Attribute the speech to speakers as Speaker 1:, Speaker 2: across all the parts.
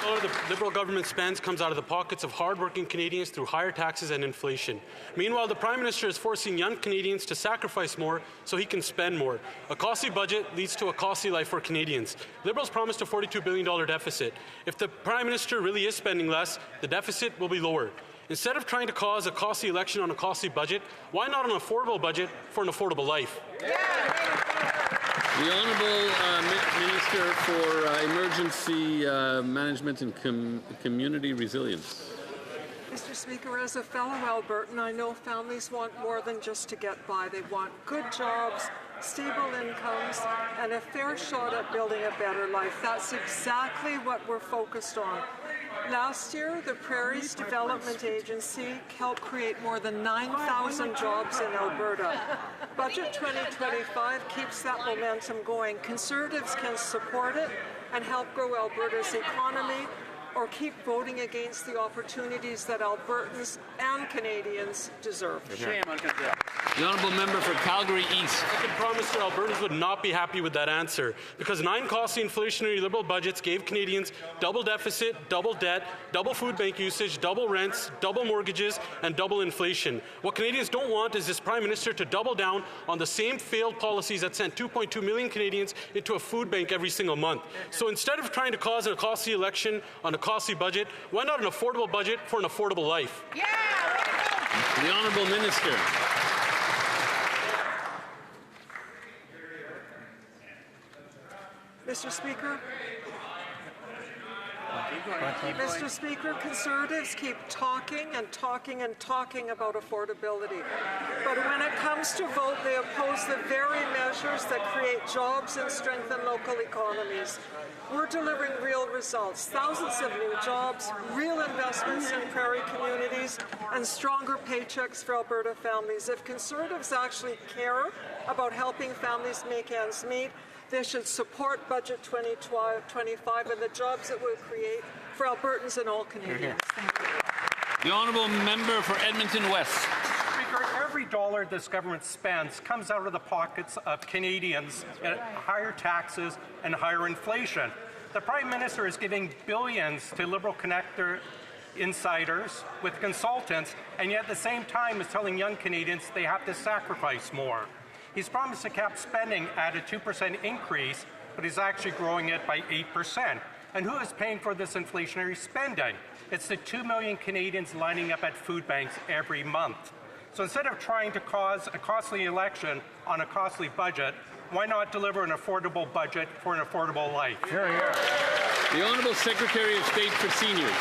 Speaker 1: dollar the Liberal government spends comes out of the pockets of hard-working Canadians through higher taxes and inflation. Meanwhile, the Prime Minister is forcing young Canadians to sacrifice more so he can spend more. A costly budget leads to a costly life for Canadians. Liberals promised a $42 billion deficit. If the Prime Minister really is spending less, the deficit will be lower. Instead of trying to cause a costly election on a costly budget, why not an affordable budget for an affordable life?
Speaker 2: The Honourable Minister for Emergency Management and Community Resilience.
Speaker 3: Mr. Speaker, as a fellow Albertan, I know families want more than just to get by. They want good jobs, stable incomes, and a fair shot at building a better life. That's exactly what we're focused on. Last year, the Prairies Development Agency helped create more than 9,000 jobs in Alberta. Budget 2025 keeps that momentum going. Conservatives can support it and help grow Alberta's economy, or keep voting against the opportunities that Albertans and Canadians deserve.
Speaker 4: Shame on Canada.
Speaker 2: The Honourable Member for Calgary East.
Speaker 1: I can promise that Albertans would not be happy with that answer, because 9 costly inflationary Liberal budgets gave Canadians double deficit, double debt, double food bank usage, double rents, double mortgages, and double inflation. What Canadians don't want is this Prime Minister to double down on the same failed policies that sent 2.2 million Canadians into a food bank every single month. So instead of trying to cause a costly election on a costly budget, why not an affordable budget for an affordable life?
Speaker 2: The Honourable Minister.
Speaker 3: Mr. Speaker, Mr. Speaker, Conservatives keep talking and talking and talking about affordability. But when it comes to vote, they oppose the very measures that create jobs and strengthen local economies. We're delivering real results, thousands of new jobs, real investments in prairie communities, and stronger paychecks for Alberta families. If Conservatives actually care about helping families make ends meet, they should support Budget 2025 and the jobs it will create for Albertans and all Canadians. Thank you.
Speaker 2: The Honourable Member for Edmonton West.
Speaker 5: Speaker, every dollar this government spends comes out of the pockets of Canadians at higher taxes and higher inflation. The Prime Minister is giving billions to Liberal connector insiders with consultants, and yet at the same time is telling young Canadians they have to sacrifice more. He's promised to cap spending at a 2% increase, but he's actually growing it by 8%. And who is paying for this inflationary spending? It's the 2 million Canadians lining up at food banks every month. So instead of trying to cause a costly election on a costly budget, why not deliver an affordable budget for an affordable life?
Speaker 2: The Honourable Secretary of State for Seniors.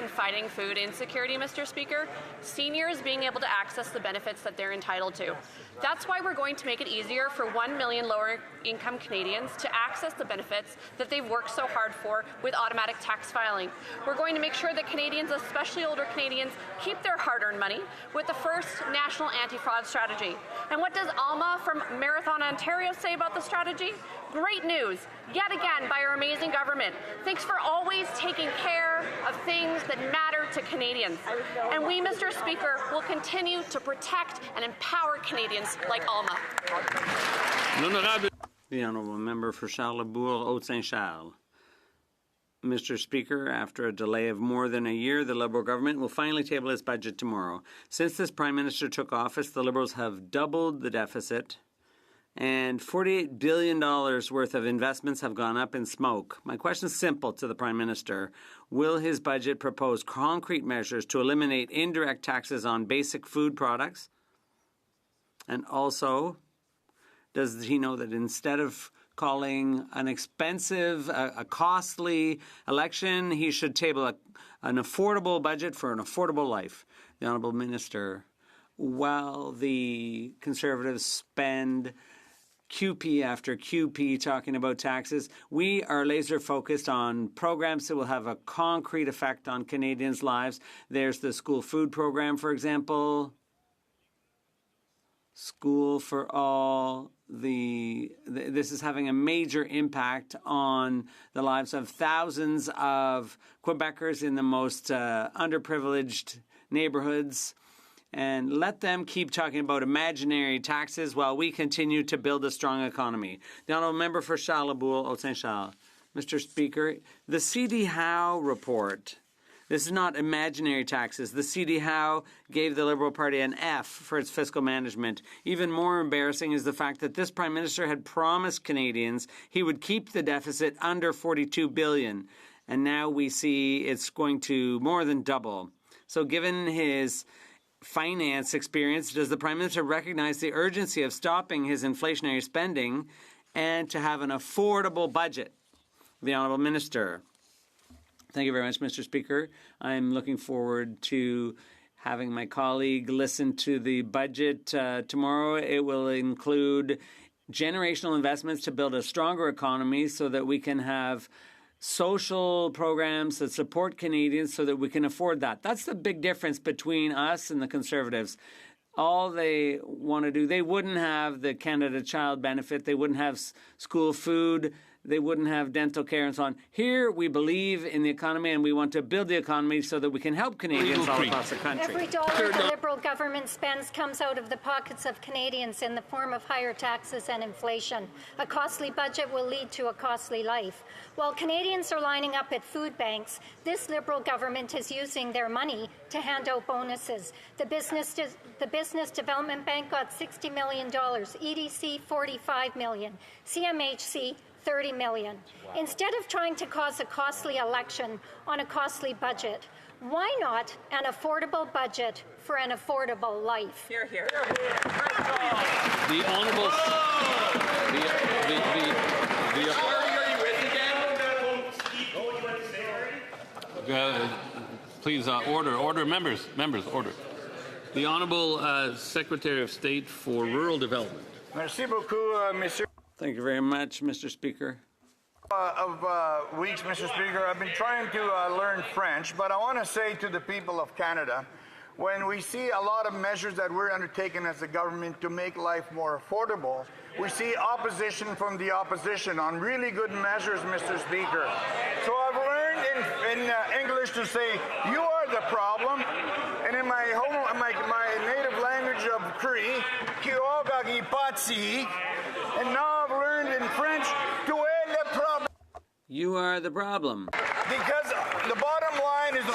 Speaker 6: In fighting food insecurity, Mr. Speaker, seniors being able to access the benefits that they're entitled to. That's why we're going to make it easier for 1 million lower-income Canadians to access the benefits that they've worked so hard for with automatic tax filing. We're going to make sure that Canadians, especially older Canadians, keep their hard-earned money with the first national anti-fraud strategy. And what does Alma from Marathon, Ontario say about the strategy? Great news, yet again, by our amazing government. Thanks for always taking care of things that matter to Canadians. And we, Mr. Speaker, will continue to protect and empower Canadians like Alma.
Speaker 7: The Honourable Member for Charlebourg, Haute-Saint-Charles. Mr. Speaker, after a delay of more than a year, the Liberal government will finally table its budget tomorrow. Since this Prime Minister took office, the Liberals have doubled the deficit, and $48 billion worth of investments have gone up in smoke. My question is simple to the Prime Minister. Will his budget propose concrete measures to eliminate indirect taxes on basic food products? And also, does he know that instead of calling an expensive, a costly election, he should table an affordable budget for an affordable life? The Honourable Minister, while the Conservatives spend QP after QP talking about taxes, we are laser focused on programs that will have a concrete effect on Canadians' lives. There's the school food program, for example, School for All. This is having a major impact on the lives of thousands of Quebecers in the most underprivileged neighborhoods. And let them keep talking about imaginary taxes while we continue to build a strong economy. The Honourable Member for Charlebourg, Haute-Saint-Charles. Mr. Speaker. The C.D. Howe report. This is not imaginary taxes. The C.D. Howe gave the Liberal Party an F for its fiscal management. Even more embarrassing is the fact that this Prime Minister had promised Canadians he would keep the deficit under $42 billion. And now we see it's going to more than double. So given his finance experience, does the Prime Minister recognize the urgency of stopping his inflationary spending and to have an affordable budget? The Honourable Minister. Thank you very much, Mr. Speaker. I'm looking forward to having my colleague listen to the budget tomorrow. It will include generational investments to build a stronger economy so that we can have social programs that support Canadians so that we can afford that. That's the big difference between us and the Conservatives. All they want to do, they wouldn't have the Canada Child Benefit, they wouldn't have school food, they wouldn't have dental care and so on. Here, we believe in the economy and we want to build the economy so that we can help Canadians all across the country.
Speaker 4: Every dollar the Liberal government spends comes out of the pockets of Canadians in the form of higher taxes and inflation. A costly budget will lead to a costly life. While Canadians are lining up at food banks, this Liberal government is using their money to hand out bonuses. The Business Development Bank got $60 million, EDC $45 million, CMHC $30 million. Wow. Instead of trying to cause a costly election on a costly budget, why not an affordable budget for an affordable life?
Speaker 8: Hear, hear.
Speaker 2: The Honourable... Please, order, members, order. The Honourable Secretary of State for Rural Development.
Speaker 9: Merci beaucoup, Monsieur.
Speaker 7: Thank you very much, Mr. Speaker.
Speaker 9: Weeks, Mr. Speaker, I've been trying to learn French, but I want to say to the people of Canada, when we see a lot of measures that we're undertaking as a government to make life more affordable, we see opposition from the opposition on really good measures, Mr. Speaker. So I've learned in English to say, you are the problem, and in my native language of Cree, and now I've learned in French, tu es le problem.
Speaker 7: You are the problem.
Speaker 9: Because the bottom line is...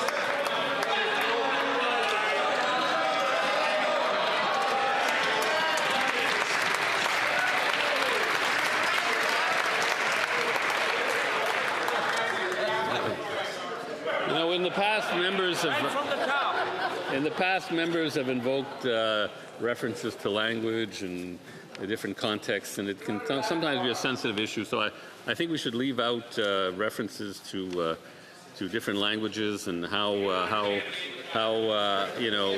Speaker 2: You know, in the past, members have invoked references to language and the different contexts, and it can sometimes be a sensitive issue. So I think we should leave out references to different languages and how you know,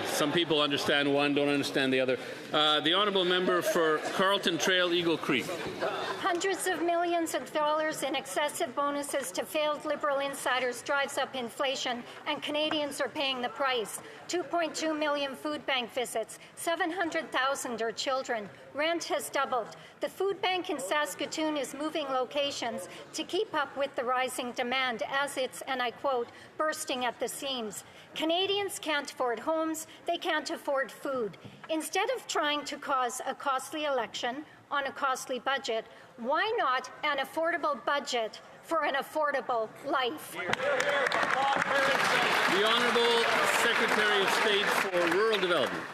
Speaker 2: some people understand one, don't understand the other. The Honourable Member for Carlton Trail, Eagle Creek.
Speaker 4: Hundreds of millions of dollars in excessive bonuses to failed Liberal insiders drives up inflation, and Canadians are paying the price. 2.2 million food bank visits, 700,000 are children. Rent has doubled. The food bank in Saskatoon is moving locations to keep up with the rising demand as it's, and I quote, bursting at the seams. Canadians can't afford homes, they can't afford food. Instead of trying to cause a costly election on a costly budget, why not an affordable budget for an affordable life?
Speaker 2: The Honourable Secretary of State for Rural Development.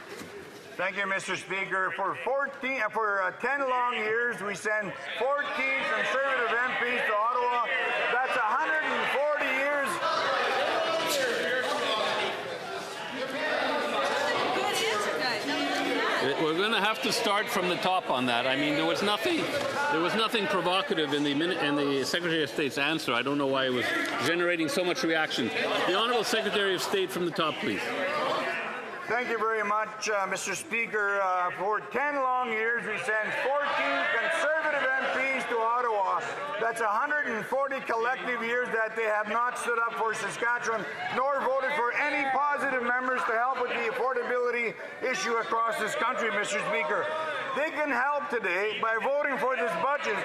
Speaker 9: Thank you, Mr. Speaker. For 10 long years, we send 14 Conservative MPs to Ottawa. That's 140 years.
Speaker 2: We're going to have to start from the top on that. I mean, there was nothing provocative in the Secretary of State's answer. I don't know why it was generating so much reaction. The Honourable Secretary of State from the top, please.
Speaker 9: Thank you very much, Mr. Speaker. For 10 long years, we sent 14 Conservative MPs to Ottawa. That's 140 collective years that they have not stood up for Saskatchewan, nor voted for any positive members to help with the affordability issue across this country, Mr. Speaker. They can help today by voting for this budget.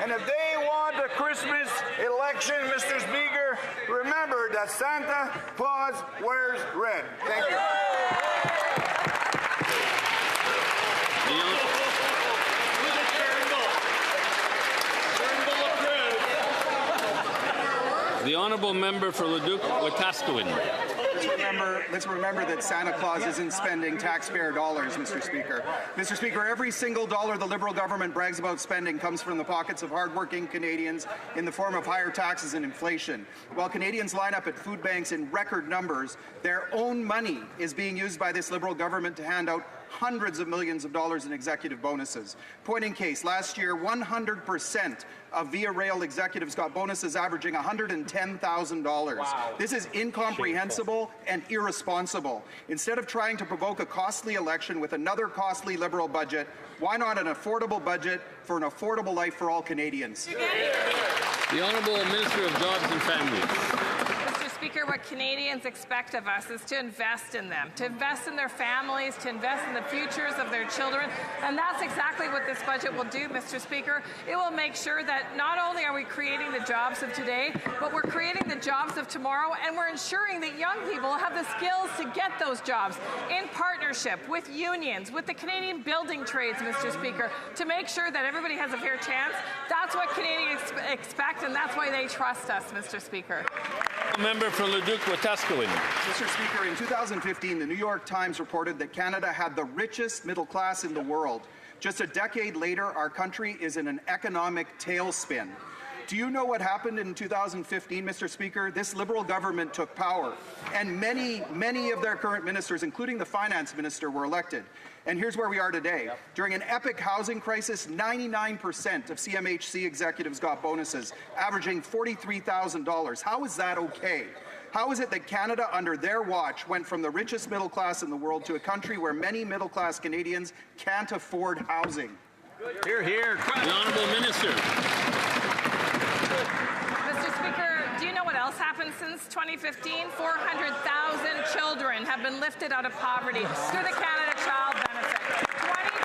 Speaker 9: And if they want a Christmas election, Mr. Speaker, remember that Santa Claus wears red. Thank you.
Speaker 2: The honourable member for Leduc-Wetaskiwin.
Speaker 8: Let's remember that Santa Claus isn't spending taxpayer dollars, Mr. Speaker. Mr. Speaker, every single dollar the Liberal government brags about spending comes from the pockets of hardworking Canadians in the form of higher taxes and inflation. While Canadians line up at food banks in record numbers, their own money is being used by this Liberal government to hand out hundreds of millions of dollars in executive bonuses. Point in case, last year, 100% of Via Rail executives got bonuses averaging $110,000. Wow. This is incomprehensible and irresponsible. Instead of trying to provoke a costly election with another costly Liberal budget, why not an affordable budget for an affordable life for all Canadians?
Speaker 2: The Honourable Minister of Jobs and Families.
Speaker 10: Speaker, what Canadians expect of us is to invest in them, to invest in their families, to invest in the futures of their children, and that's exactly what this budget will do, Mr. Speaker. It will make sure that not only are we creating the jobs of today, but we're creating the jobs of tomorrow, and we're ensuring that young people have the skills to get those jobs in partnership with unions, with the Canadian building trades, Mr. Speaker, to make sure that everybody has a fair chance. That's what Canadians expect, and that's why they trust us, Mr. Speaker.
Speaker 2: Member for Leduc-Wetaskiwin.
Speaker 8: Mr. Speaker, in 2015, the New York Times reported that Canada had the richest middle class in the world. Just a decade later, our country is in an economic tailspin. Do you know what happened in 2015, Mr. Speaker? This Liberal government took power, and many of their current ministers, including the finance minister, were elected. And here's where we are today. During an epic housing crisis, 99% of CMHC executives got bonuses, averaging $43,000. How is that okay? How is it that Canada, under their watch, went from the richest middle class in the world to a country where many middle-class Canadians can't afford housing?
Speaker 2: Hear, hear. The Honourable Minister.
Speaker 10: Mr. Speaker, do you know what else happened since 2015? 400,000 children have been lifted out of poverty through the Canada Child Benefit.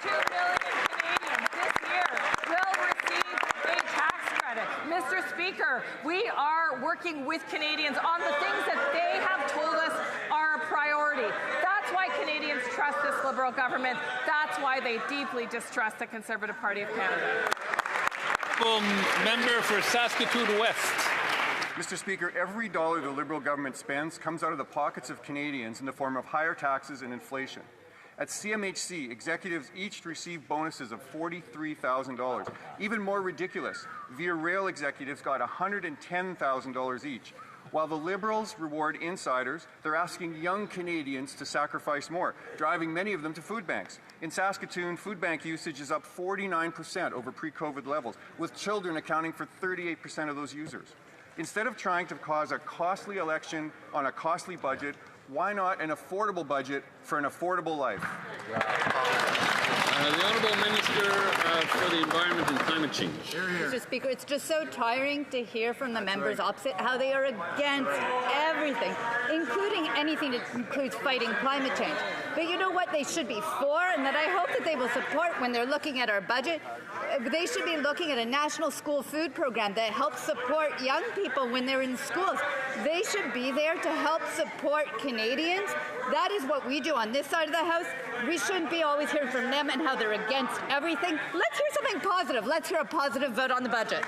Speaker 10: 22 million Canadians this year will receive a tax credit. Mr. Speaker, we are working with Canadians on the things that they have told us are a priority. That's why Canadians trust this Liberal government. That's why they deeply distrust the Conservative Party of Canada.
Speaker 2: Member for Saskatoon West.
Speaker 11: Mr. Speaker, every dollar the Liberal government spends comes out of the pockets of Canadians in the form of higher taxes and inflation. At CMHC, executives each receive bonuses of $43,000. Even more ridiculous, Via Rail executives got $110,000 each. While the Liberals reward insiders, they're asking young Canadians to sacrifice more, driving many of them to food banks. In Saskatoon, food bank usage is up 49% over pre-COVID levels, with children accounting for 38% of those users. Instead of trying to cause a costly election on a costly budget, why not an affordable budget for an affordable life?
Speaker 2: The Honourable Minister for the Environment and Climate Change.
Speaker 12: Mr. Speaker, it's just so tiring to hear from the members opposite how they are against everything, including anything that includes fighting climate change. But you know what they should be for, and that I hope that they will support when they're looking at our budget? They should be looking at a national school food program that helps support young people when they're in schools. They should be there to help support Canadians. That is what we do on this side of the House. We shouldn't be always hearing from them and how they're against everything. Let's hear something positive. Let's hear a positive vote on the budget.